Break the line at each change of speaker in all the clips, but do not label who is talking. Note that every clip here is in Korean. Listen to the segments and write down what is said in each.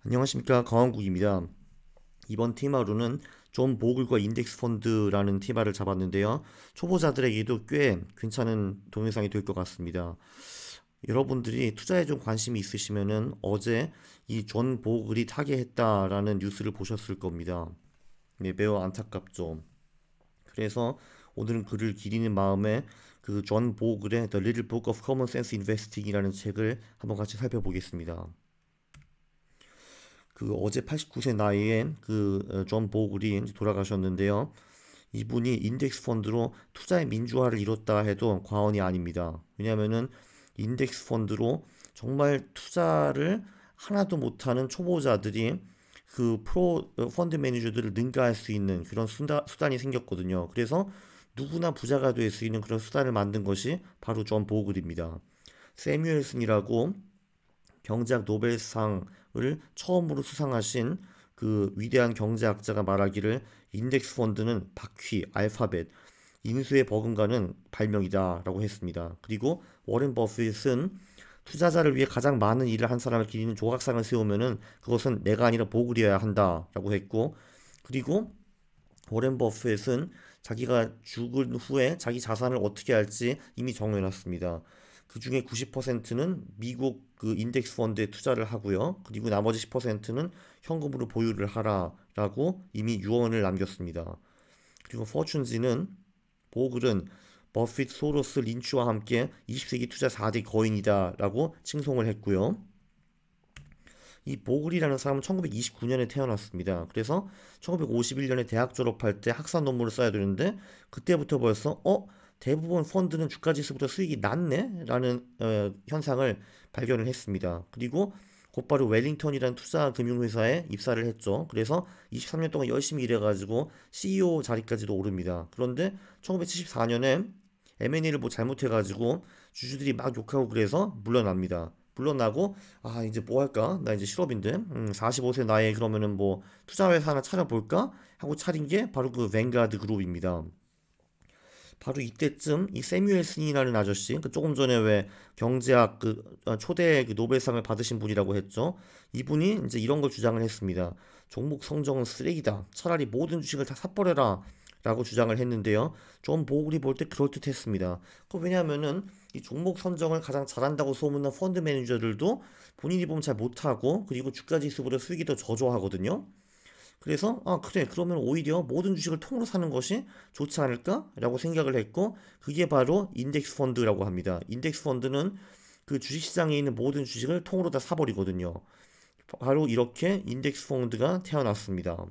안녕하십니까, 강원국입니다. 이번 테마로는 존 보글과 인덱스 펀드라는 테마를 잡았는데요. 초보자들에게도 꽤 괜찮은 동영상이 될 것 같습니다. 여러분들이 투자에 좀 관심이 있으시면은 어제 이 존 보글이 타계했다라는 뉴스를 보셨을 겁니다. 네, 매우 안타깝죠. 그래서 오늘은 그를 기리는 마음에 그 존 보글의 The Little Book of Common Sense Investing이라는 책을 한번 같이 살펴보겠습니다. 그 어제 89세 나이에 존 보글이 이제 돌아가셨는데요. 이분이 인덱스 펀드로 투자의 민주화를 이뤘다 해도 과언이 아닙니다. 왜냐하면은 인덱스 펀드로 정말 투자를 하나도 못하는 초보자들이 그 프로 펀드 매니저들을 능가할 수 있는 그런 수단이 생겼거든요. 그래서 누구나 부자가 될 수 있는 그런 수단을 만든 것이 바로 존 보글입니다. 세뮤엘슨이라고 경제학 노벨상을 처음으로 수상하신 그 위대한 경제학자가 말하기를 인덱스 펀드는 바퀴, 알파벳, 인수에 버금가는 발명이다라고 했습니다. 그리고 워렌 버핏은 투자자를 위해 가장 많은 일을 한 사람을 기리는 조각상을 세우면은 그것은 내가 아니라 보글이어야 한다라고 했고, 그리고 워렌 버핏은 자기가 죽은 후에 자기 자산을 어떻게 할지 이미 정해놨습니다. 그 중에 90%는 미국 그 인덱스 펀드에 투자를 하고요. 그리고 나머지 10%는 현금으로 보유를 하라라고 이미 유언을 남겼습니다. 그리고 포춘지는 보글은 버핏, 소로스, 린치와 함께 20세기 투자 4대 거인이다라고 칭송을 했고요. 이 보글이라는 사람은 1929년에 태어났습니다. 그래서 1951년에 대학 졸업할 때 학사 논문을 써야 되는데 그때부터 벌써 대부분 펀드는 주가 지수보다 수익이 낮네? 라는 현상을 발견을 했습니다. 그리고 곧바로 웰링턴이라는 투자 금융회사에 입사를 했죠. 그래서 23년 동안 열심히 일해가지고 CEO 자리까지도 오릅니다. 그런데 1974년에 M&A를 뭐 잘못해가지고 주주들이 막 욕하고 그래서 물러납니다. 물러나고 이제 뭐 할까? 나 이제 실업인데 45세 나이에 그러면은 뭐 투자회사 하나 차려볼까? 하고 차린 게 바로 그 뱅가드 그룹입니다. 바로 이때쯤 이 세뮤엘슨이라는 아저씨, 그 조금 전에 왜 경제학 초대 그 노벨상을 받으신 분이라고 했죠. 이분이 이제 이런 걸 주장을 했습니다. 종목 성적은 쓰레기다. 차라리 모든 주식을 다 사버려라. 라고 주장을 했는데요. 존 보글이 볼 때 그럴듯했습니다. 왜냐하면은 이 종목 선정을 가장 잘한다고 소문난 펀드 매니저들도 본인이 보면 잘 못하고 그리고 주가 지수보다 수익이 더 저조하거든요. 그래서 그래 그러면 오히려 모든 주식을 통으로 사는 것이 좋지 않을까? 라고 생각을 했고 그게 바로 인덱스 펀드라고 합니다. 인덱스 펀드는 그 주식시장에 있는 모든 주식을 통으로 다 사버리거든요. 바로 이렇게 인덱스 펀드가 태어났습니다.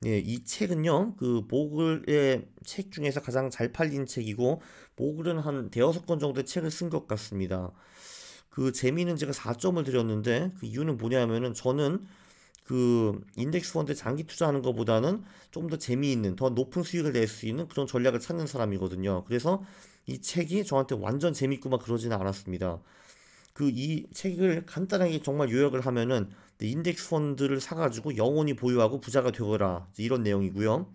네, 이 책은요, 그 보글의 책 중에서 가장 잘 팔린 책이고, 보글은 한 대여섯 권 정도의 책을 쓴 것 같습니다. 그 재미는 제가 4점을 드렸는데, 그 이유는 뭐냐면은 저는 그 인덱스 펀드에 장기 투자하는 것보다는 좀 더 재미있는, 더 높은 수익을 낼 수 있는 그런 전략을 찾는 사람이거든요. 그래서 이 책이 저한테 완전 재밌고 막 그러지는 않았습니다. 그 이 책을 간단하게 정말 요약을 하면은 인덱스 펀드를 사가지고 영원히 보유하고 부자가 되거라 이런 내용이고요.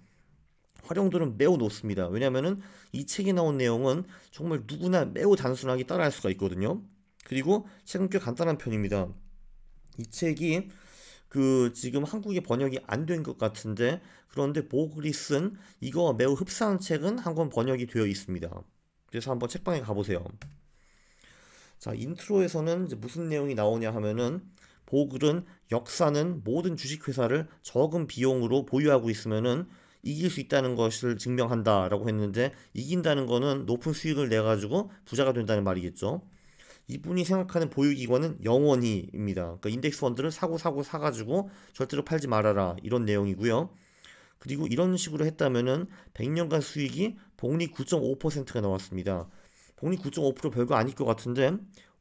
활용도는 매우 높습니다. 왜냐면은 이 책에 나온 내용은 정말 누구나 매우 단순하게 따라할 수가 있거든요. 그리고 책은 꽤 간단한 편입니다. 이 책이 그 지금 한국에 번역이 안 된 것 같은데 그런데 보글이 쓴 이거 매우 흡사한 책은 한 권 번역이 되어 있습니다. 그래서 한번 책방에 가보세요. 자, 인트로에서는 이제 무슨 내용이 나오냐 하면은 보글은 역사는 모든 주식회사를 적은 비용으로 보유하고 있으면은 이길 수 있다는 것을 증명한다라고 했는데 이긴다는 거는 높은 수익을 내 가지고 부자가 된다는 말이겠죠. 이분이 생각하는 보유기관은 영원히입니다. 그러니까 인덱스 펀드를 사고 사가지고 절대로 팔지 말아라 이런 내용이고요. 그리고 이런 식으로 했다면은 100년간 수익이 복리 9.5%가 나왔습니다. 복리 9.5% 별거 아닐 것 같은데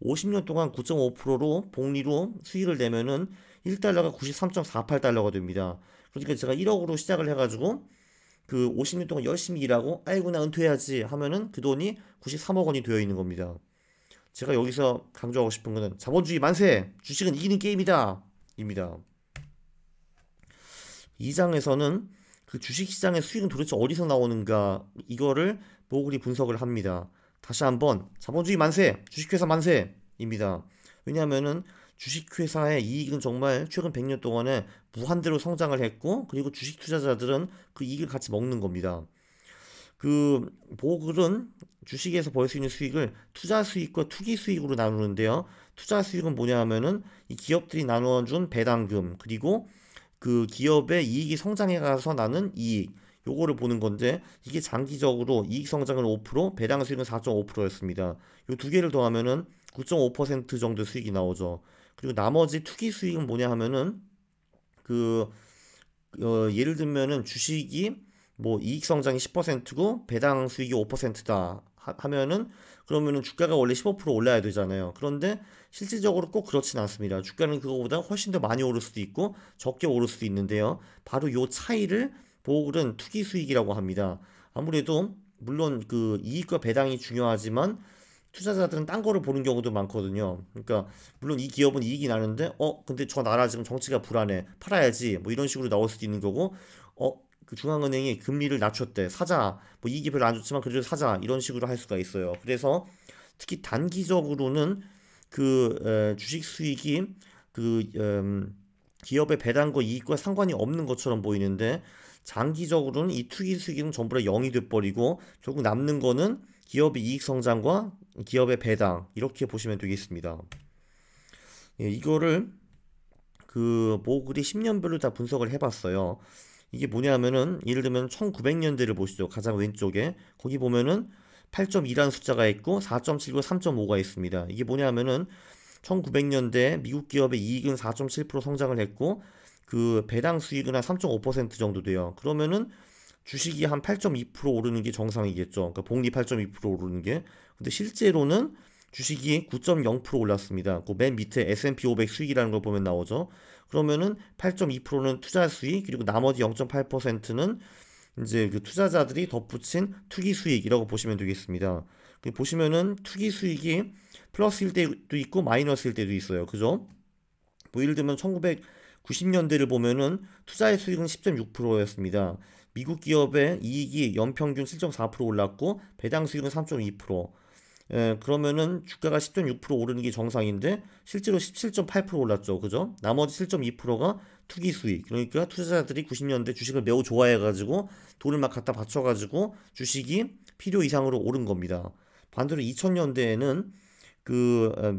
50년 동안 9.5%로 복리로 수익을 내면은 1달러가 93.48달러가 됩니다. 그러니까 제가 1억으로 시작을 해가지고 그 50년 동안 열심히 일하고 아이고 나 은퇴해야지 하면은 그 돈이 93억 원이 되어 있는 겁니다. 제가 여기서 강조하고 싶은 거는 자본주의 만세! 주식은 이기는 게임이다! 입니다. 이 장에서는 그 주식시장의 수익은 도대체 어디서 나오는가 이거를 보글이 분석을 합니다. 다시 한번 자본주의 만세! 주식회사 만세! 입니다. 왜냐하면은 주식회사의 이익은 정말 최근 100년 동안에 무한대로 성장을 했고, 그리고 주식 투자자들은 그 이익을 같이 먹는 겁니다. 그 보글은 주식에서 벌 수 있는 수익을 투자 수익과 투기 수익으로 나누는데요. 투자 수익은 뭐냐 하면은 이 기업들이 나눠준 배당금, 그리고 그 기업의 이익이 성장해 가서 나는 이익, 요거를 보는 건데, 이게 장기적으로 이익 성장은 5%, 배당 수익은 4.5%였습니다. 요 두 개를 더하면은 9.5% 정도 수익이 나오죠. 그리고 나머지 투기 수익은 뭐냐 하면은 그 예를 들면은 주식이 뭐 이익 성장이 10%고 배당 수익이 5%다 하면은, 그러면은 주가가 원래 15% 올라야 되잖아요. 그런데 실질적으로 꼭 그렇진 않습니다. 주가는 그거보다 훨씬 더 많이 오를 수도 있고 적게 오를 수도 있는데요. 바로 요 차이를 보글은 투기 수익이라고 합니다. 아무래도 물론 그 이익과 배당이 중요하지만 투자자들은 딴 거를 보는 경우도 많거든요. 그러니까 물론 이 기업은 이익이 나는데 근데 저 나라 지금 정치가 불안해, 팔아야지, 뭐 이런 식으로 나올 수도 있는 거고, 그 중앙은행이 금리를 낮췄대, 사자, 뭐 이익이 별로 안 좋지만 그래도 사자, 이런 식으로 할 수가 있어요. 그래서 특히 단기적으로는 주식 수익이 그 기업의 배당과 이익과 상관이 없는 것처럼 보이는데, 장기적으로는 이 투기 수익은 전부 다 0이 돼버리고 결국 남는 거는 기업의 이익 성장과 기업의 배당, 이렇게 보시면 되겠습니다. 예, 이거를 그 보글이 10년별로 다 분석을 해봤어요. 이게 뭐냐면은 예를 들면 1900년대를 보시죠. 가장 왼쪽에 거기 보면은 8.2라는 숫자가 있고 4.7과 3.5가 있습니다. 이게 뭐냐면은 1900년대 미국 기업의 이익은 4.7% 성장을 했고 그 배당 수익은 한 3.5% 정도 돼요. 그러면은 주식이 한 8.2% 오르는 게 정상이겠죠. 그러니까 복리 8.2% 오르는 게. 근데 실제로는 주식이 9.0% 올랐습니다. 그 맨 밑에 S&P 500 수익이라는 걸 보면 나오죠. 그러면은 8.2%는 투자 수익, 그리고 나머지 0.8%는 이제 그 투자자들이 덧붙인 투기 수익이라고 보시면 되겠습니다. 보시면은 투기 수익이 플러스일 때도 있고 마이너스일 때도 있어요. 그죠? 뭐 예를 들면 1990년대를 보면은 투자의 수익은 10.6%였습니다. 미국 기업의 이익이 연평균 7.4% 올랐고 배당 수익은 3.2%. 그러면은 주가가 10.6% 오르는 게 정상인데 실제로 17.8% 올랐죠. 그죠? 나머지 7.2%가 투기 수익. 그러니까 투자자들이 90년대 주식을 매우 좋아해가지고 돈을 막 갖다 바쳐가지고 주식이 필요 이상으로 오른 겁니다. 반대로 2000년대에는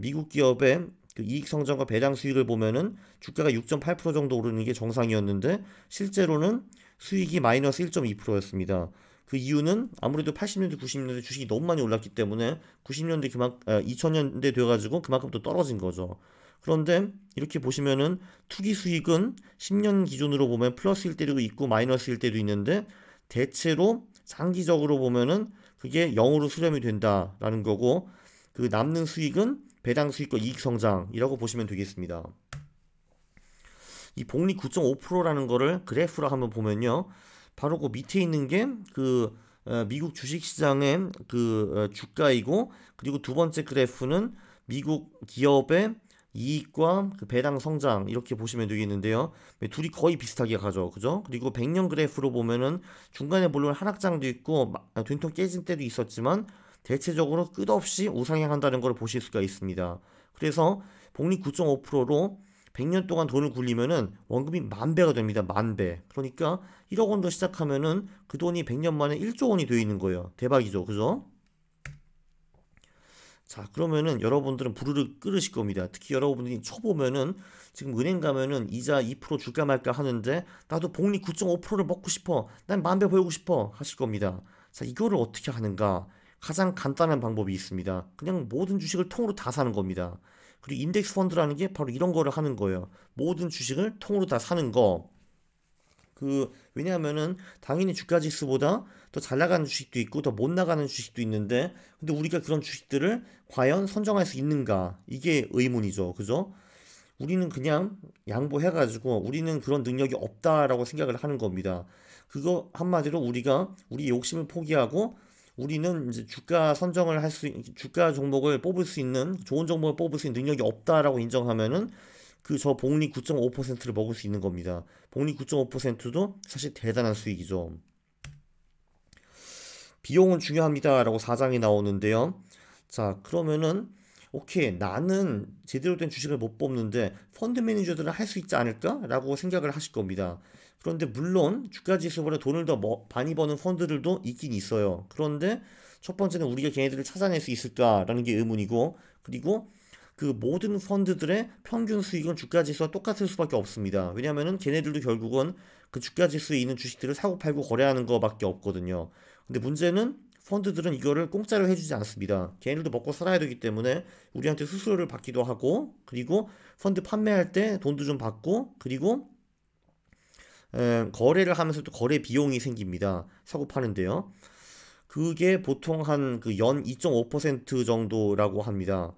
미국 기업의 그 이익 성장과 배당 수익을 보면은 주가가 6.8% 정도 오르는 게 정상이었는데 실제로는 수익이 마이너스 1.2%였습니다. 그 이유는 아무래도 80년대, 90년대 주식이 너무 많이 올랐기 때문에 90년대 2000년대 돼가지고 그만큼 또 떨어진 거죠. 그런데 이렇게 보시면은 투기 수익은 10년 기준으로 보면 플러스일 때도 있고 마이너스일 때도 있는데, 대체로 장기적으로 보면은 그게 0으로 수렴이 된다라는 거고, 그 남는 수익은 배당 수익과 이익 성장이라고 보시면 되겠습니다. 이 복리 9.5%라는 거를 그래프로 한번 보면요. 바로 그 밑에 있는 게 미국 주식시장의 주가이고, 그리고 두 번째 그래프는 미국 기업의 이익과 그 배당 성장, 이렇게 보시면 되겠는데요. 둘이 거의 비슷하게 가죠. 그죠? 그리고 100년 그래프로 보면은 중간에 물론 하락장도 있고 된통 깨진 때도 있었지만 대체적으로 끝없이 우상향한다는 걸 보실 수가 있습니다. 그래서 복리 9.5%로 100년 동안 돈을 굴리면은 원금이 10,000배가 됩니다. 10,000배. 그러니까 1억 원도 시작하면은 그 돈이 100년 만에 1조 원이 되어 있는 거예요. 대박이죠. 그죠? 자, 그러면은 여러분들은 부르르 끓으실 겁니다. 특히 여러분들이 초보면은 지금 은행 가면은 이자 2% 줄까 말까 하는데 나도 복리 9.5%를 먹고 싶어, 난 10,000배 벌고 싶어 하실 겁니다. 자, 이거를 어떻게 하는가? 가장 간단한 방법이 있습니다. 그냥 모든 주식을 통으로 다 사는 겁니다. 그리고 인덱스 펀드라는 게 바로 이런 거를 하는 거예요. 모든 주식을 통으로 다 사는 거. 왜냐하면은 당연히 주가 지수보다 더 잘 나가는 주식도 있고 더 못 나가는 주식도 있는데, 근데 우리가 그런 주식들을 과연 선정할 수 있는가? 이게 의문이죠. 그죠? 우리는 그냥 양보해가지고 우리는 그런 능력이 없다라고 생각을 하는 겁니다. 그거 한마디로 우리가 우리 욕심을 포기하고 우리는 이제 주가 선정을 주가 종목을 뽑을 수 있는, 좋은 종목을 뽑을 수 있는 능력이 없다라고 인정하면은 저 복리 9.5%를 먹을 수 있는 겁니다. 복리 9.5%도 사실 대단한 수익이죠. 비용은 중요합니다라고 4장이 나오는데요. 자, 그러면은 오케이, 나는 제대로 된 주식을 못 뽑는데 펀드 매니저들은 할 수 있지 않을까라고 생각을 하실 겁니다. 그런데 물론 주가 지수보다 돈을 더 많이 버는 펀드들도 있긴 있어요. 그런데 첫 번째는 우리가 걔네들을 찾아낼 수 있을까라는 게 의문이고, 그리고 그 모든 펀드들의 평균 수익은 주가 지수와 똑같을 수밖에 없습니다. 왜냐면은 걔네들도 결국은 그 주가 지수에 있는 주식들을 사고 팔고 거래하는 거밖에 없거든요. 근데 문제는 펀드들은 이거를 공짜로 해주지 않습니다. 걔네들도 먹고 살아야 되기 때문에 우리한테 수수료를 받기도 하고, 그리고 펀드 판매할 때 돈도 좀 받고, 그리고 거래를 하면서 또 거래 비용이 생깁니다. 사고 파는데요. 그게 보통 한 그 연 2.5% 정도라고 합니다.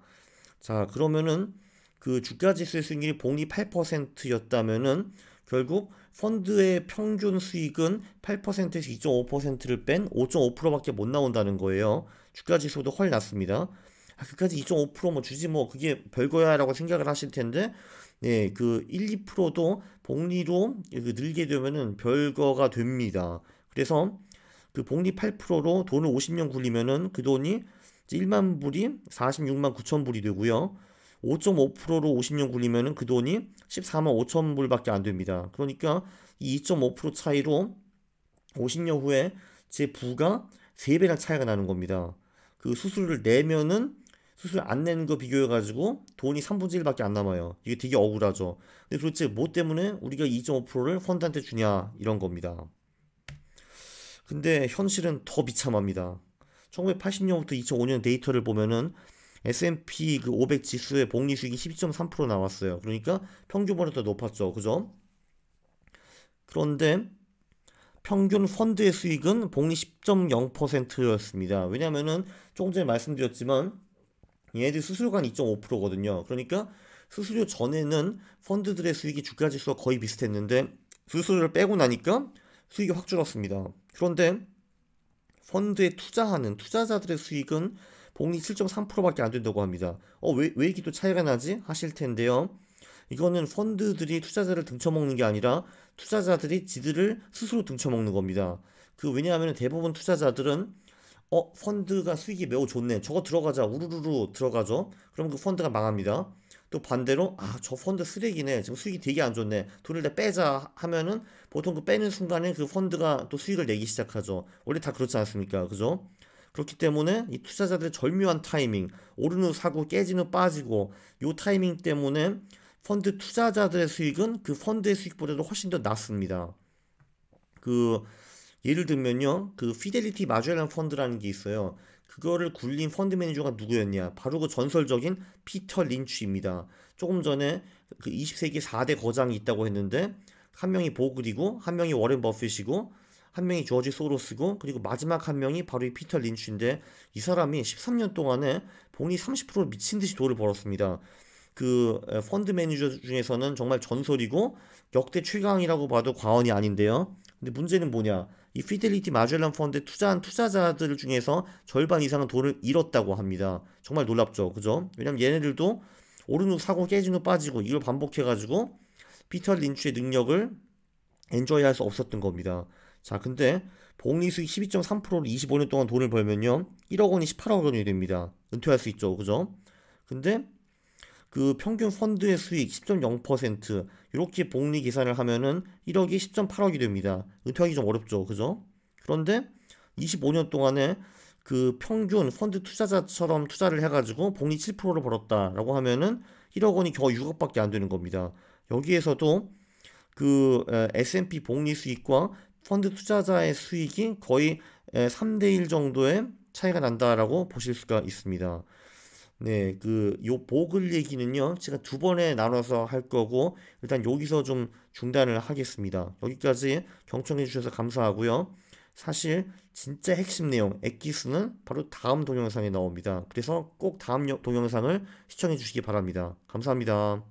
자, 그러면은 그 주가 지수의 수익률이 복리 8%였다면은 결국 펀드의 평균 수익은 8%에서 2.5%를 뺀 5.5%밖에 못 나온다는 거예요. 주가 지수도 훨 낮습니다. 아, 그까지 2.5%뭐 주지 뭐 그게 별거야라고 생각을 하실 텐데, 네, 그 1, 2%도 복리로 그 늘게 되면은 별거가 됩니다. 그래서 그 복리 8%로 돈을 50년 굴리면은 그 돈이 1만 불이 46만 9천 불이 되고요. 5.5%로 50년 굴리면은 그 돈이 14만 5천 불밖에 안 됩니다. 그러니까 이 2.5% 차이로 50년 후에 제 부가 3배나 차이가 나는 겁니다. 그 수수료를 내면은 수수료 안 내는 거 비교해가지고 돈이 3분의 1밖에 안 남아요. 이게 되게 억울하죠. 근데 도대체 뭐 때문에 우리가 2.5%를 펀드한테 주냐 이런 겁니다. 근데 현실은 더 비참합니다. 1980년부터 2005년 데이터를 보면은 S&P 그 500 지수의 복리 수익이 12.3% 나왔어요. 그러니까 평균보다 더 높았죠. 그죠? 그런데 평균 펀드의 수익은 복리 10.0%였습니다. 왜냐면은 조금 전에 말씀드렸지만 얘네들 수수료가 한 2.5%거든요. 그러니까 수수료 전에는 펀드들의 수익이 주가 지수와 거의 비슷했는데 수수료를 빼고 나니까 수익이 확 줄었습니다. 그런데 펀드에 투자하는 투자자들의 수익은 복리 7.3%밖에 안 된다고 합니다. 왜 이게 또 차이가 나지? 하실 텐데요. 이거는 펀드들이 투자자를 등쳐먹는 게 아니라 투자자들이 지들을 스스로 등쳐먹는 겁니다. 왜냐하면 대부분 투자자들은 펀드가 수익이 매우 좋네. 저거 들어가자. 우르르르 들어가죠. 그럼 그 펀드가 망합니다. 또 반대로 저 펀드 쓰레기네. 지금 수익이 되게 안 좋네. 돈을 다 빼자 하면은 보통 그 빼는 순간에 그 펀드가 또 수익을 내기 시작하죠. 원래 다 그렇지 않습니까? 그죠? 그렇기 때문에 이 투자자들의 절묘한 타이밍, 오르는 후 사고 깨지는 후 빠지고 요 타이밍 때문에 펀드 투자자들의 수익은 그 펀드의 수익보다도 훨씬 더 낮습니다. 그 예를 들면요, 그 피델리티 마gellan 펀드라는 게 있어요. 그거를 굴린 펀드 매니저가 누구였냐? 바로 그 전설적인 피터 린치입니다. 조금 전에 그 20세기 4대 거장이 있다고 했는데 한 명이 보글이고 한 명이 워렌 버핏이고 한 명이 조지 소로스고 그리고 마지막 한 명이 바로 이 피터 린치인데 이 사람이 13년 동안에 본인이 30% 미친 듯이 돈을 벌었습니다. 펀드 매니저 중에서는 정말 전설이고 역대 최강이라고 봐도 과언이 아닌데요. 근데 문제는 뭐냐? 이 피델리티 마젤란 펀드에 투자한 투자자들 중에서 절반 이상은 돈을 잃었다고 합니다. 정말 놀랍죠, 그죠? 왜냐면 얘네들도 오른 후 사고 깨진 후 빠지고 이걸 반복해가지고 피터 린치의 능력을 엔조이할 수 없었던 겁니다. 자, 근데 복리 수익 12.3%를 25년 동안 돈을 벌면요, 1억 원이 18억 원이 됩니다. 은퇴할 수 있죠, 그죠? 근데 그 평균 펀드의 수익 10.0% 이렇게 복리 계산을 하면은 1억이 10.8억이 됩니다. 은퇴하기 좀 어렵죠. 그죠? 그런데 25년 동안에 그 평균 펀드 투자자처럼 투자를 해가지고 복리 7%를 벌었다라고 하면은 1억 원이 겨우 6억밖에 안 되는 겁니다. 여기에서도 S&P 복리 수익과 펀드 투자자의 수익이 거의 3대 1 정도의 차이가 난다라고 보실 수가 있습니다. 네, 요 보글 얘기는요, 제가 두 번에 나눠서 할 거고, 일단 여기서 좀 중단을 하겠습니다. 여기까지 경청해 주셔서 감사하고요. 사실, 진짜 핵심 내용, 엑기스는 바로 다음 동영상에 나옵니다. 그래서 꼭 다음 동영상을 시청해 주시기 바랍니다. 감사합니다.